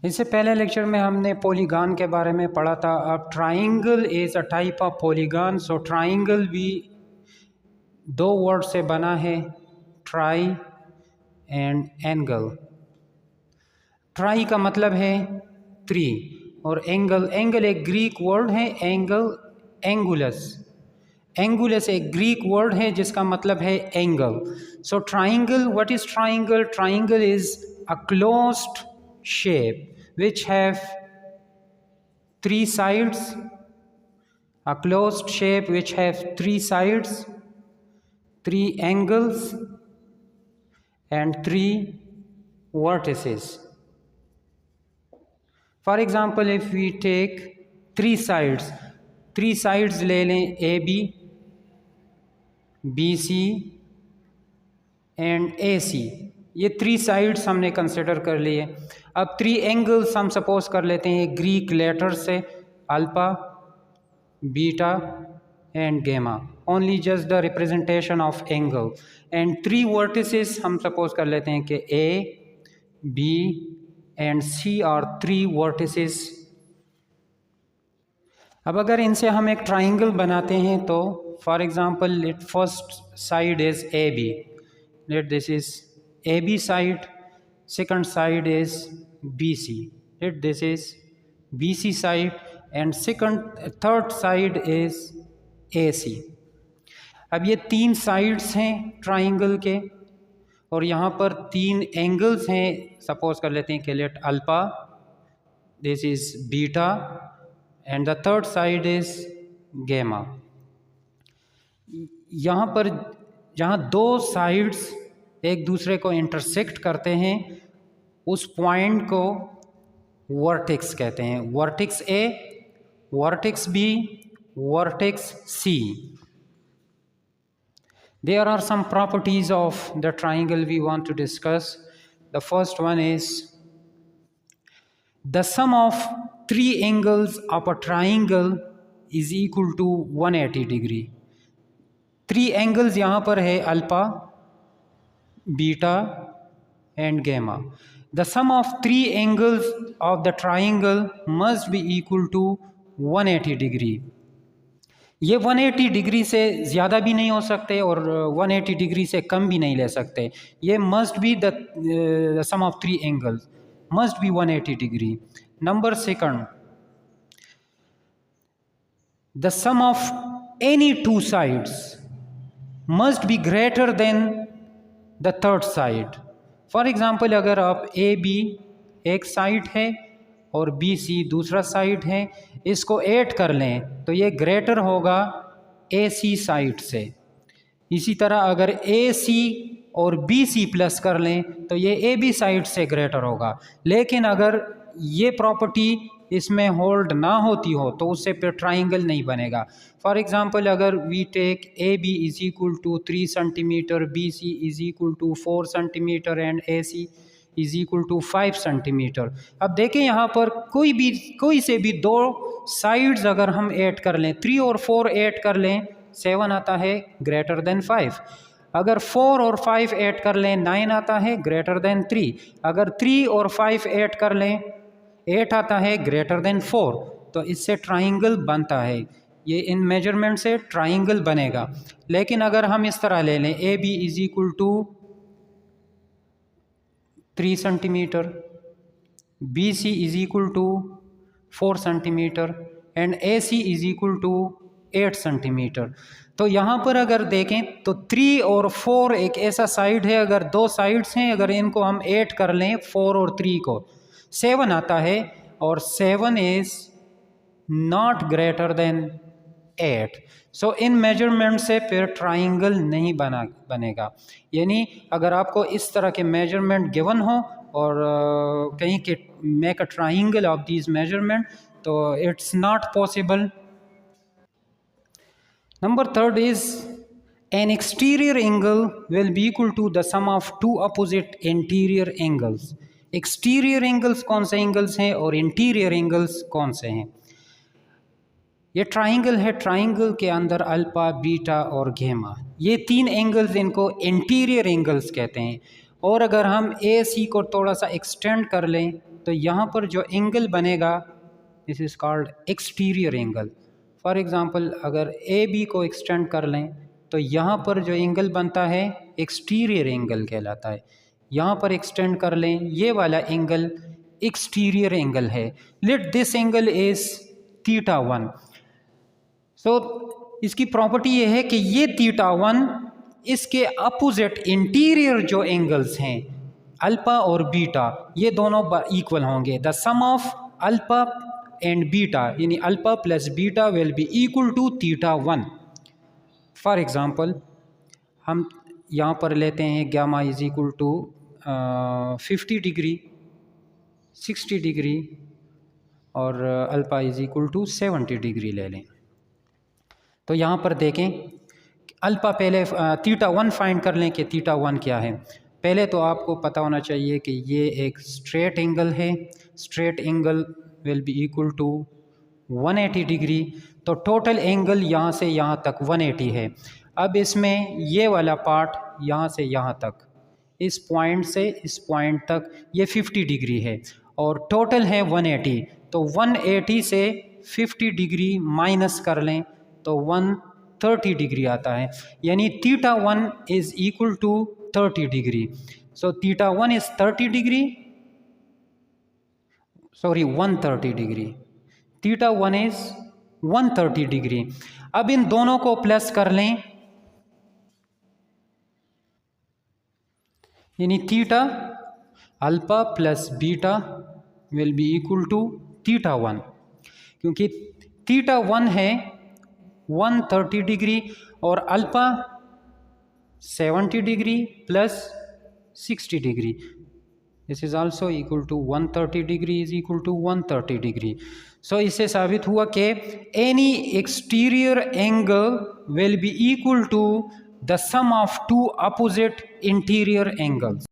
इससे पहले लेक्चर में हमने पॉलीगॉन के बारे में पढ़ा था। अब triangle is a type of polygon. So triangle भी दो वर्ड से बना है, ट्राई एंड एंगल। ट्राई का मतलब है थ्री और एंगल एक ग्रीक वर्ड है, एंगुलस। एंगुलस एक ग्रीक वर्ड है जिसका मतलब है angle. So triangle, what is triangle? Triangle is a closed shape which have three sides, a closed shape which have three sides, three angles and three vertices. For example, if we take three sides ले लें AB, BC and AC। ये three sides हमने consider कर लिए। अब three angles हम suppose कर लेते हैं ग्रीक लेटर से, alpha, beta and gamma, only just the representation of angle. And three vertices हम सपोज कर लेते हैं कि A, B and C are three vertices. अब अगर इनसे हम एक ट्राइंगल बनाते हैं तो for example let first side is AB, let this is AB side, second side is BC, let this is BC side and third side is AC। अब ये तीन साइड्स हैं ट्राइंगल के और यहाँ पर तीन एंगल्स हैं। सपोज कर लेते हैं कि let alpha, this is beta and the third side is gamma. यहाँ पर जहाँ दो साइड्स एक दूसरे को इंटरसेक्ट करते हैं उस पॉइंट को वर्टेक्स कहते हैं। Vertex A, vertex B, vertex C। There are some properties of the triangle we want to discuss. The first one is the sum of three angles of a triangle is equal to 180 degree। Three angles यहाँ पर है alpha, beta and gamma. The sum of three angles of the triangle must be equal to 180 degree. ये 180 degree से ज़्यादा भी नहीं हो सकते और 180 डिग्री से कम भी नहीं ले सकते। ये must be the sum of three angles must be 180 degree. Number second, the sum of any two sides must be greater than the third side. For example, अगर आप AB एक साइड है और BC दूसरा साइड है, इसको add कर लें तो ये ग्रेटर होगा AC साइड से। इसी तरह अगर AC और BC प्लस कर लें तो ये AB साइड से ग्रेटर होगा। लेकिन अगर ये प्रॉपर्टी इसमें होल्ड ना होती हो तो उससे फिर ट्राइंगल नहीं बनेगा। फॉर एग्जांपल, अगर we take AB is equal to 3 centimetre, BC is equal to 4 centimetre and AC is equal to 5 centimetre. अब देखें यहाँ पर कोई से भी दो साइड्स अगर हम ऐड कर लें, 3 और 4 ऐड कर लें, 7 आता है ग्रेटर देन 5। अगर 4 और 5 ऐड कर लें 9 आता है ग्रेटर देन 3। अगर 3 और 5 ऐड कर लें 8 आता है ग्रेटर देन 4। तो इससे ट्राइंगल बनता है। ये इन मेजरमेंट से ट्राइंगल बनेगा। लेकिन अगर हम इस तरह ले लें AB is equal to 3 centimetre, BC is equal to 4 centimetre and AC is equal to 8 centimetre. तो यहाँ पर अगर देखें तो 3 और 4 एक ऐसा साइड है, अगर दो साइड्स हैं, अगर इनको हम ऐड कर लें 4 और 3 को, 7 आता है और 7 is not greater than 8। So in measurement से फिर ट्राइंगल नहीं बनेगा। यानी अगर आपको इस तरह के मेजरमेंट गिवन हो और कहीं के make a triangle of these measurement, तो it's not possible. Number third is an exterior angle will be equal to the sum of two opposite interior angles. Exterior angles कौन से एंगल्स हैं और interior angles कौन से हैं? ये triangle है, ट्राइंगल के अंदर अल्फा, बीटा और गामा, ये तीन एंगल्स, इनको इंटीरियर एंगल्स कहते हैं। और अगर हम AC को थोड़ा सा एक्सटेंड कर लें तो यहाँ पर जो एंगल बनेगा this is called exterior angle. For example अगर ए बी को एक्सटेंड कर लें तो यहाँ पर जो एंगल बनता है एक्सटीरियर एंगल कहलाता है। यहाँ पर एक्सटेंड कर लें, ये वाला एंगल एक्सटीरियर एंगल है। Let this angle is θ1। So इसकी प्रॉपर्टी ये है कि ये θ1 इसके अपोजिट इंटीरियर जो एंगल्स हैं अल्फा और बीटा ये दोनों इक्वल होंगे। The sum of alpha and beta यानी alpha plus beta will be equal to θ1। For example हम यहाँ पर लेते हैं gamma is equal to 50 degree, 60 degree और alpha is equal to 70 degree ले लें। तो यहाँ पर देखें अल्फा पहले θ1 फाइंड कर लें कि θ1 क्या है। पहले तो आपको पता होना चाहिए कि ये एक स्ट्रेट एंगल है। Straight angle will be equal to 180 degree. तो टोटल एंगल यहाँ से यहाँ तक 180 है। अब इसमें ये वाला पार्ट यहाँ से यहाँ तक, इस पॉइंट से इस पॉइंट तक ये 50 डिग्री है और टोटल है 180। तो 180 से 50 डिग्री माइनस कर लें तो 130 डिग्री आता है, यानी θ1 is equal to 30 degree. So θ1 is 30 degree, sorry 130 degree. θ1 is 130 degree. अब इन दोनों को प्लस कर लें यानी theta alpha plus beta will be equal to θ1, क्योंकि θ1 है 130 डिग्री और alpha 70 degree plus 60 degree. This is also equal to 130 degree is equal to 130 degree. So इससे साबित हुआ कि any exterior angle will be equal to the sum of two opposite interior angles.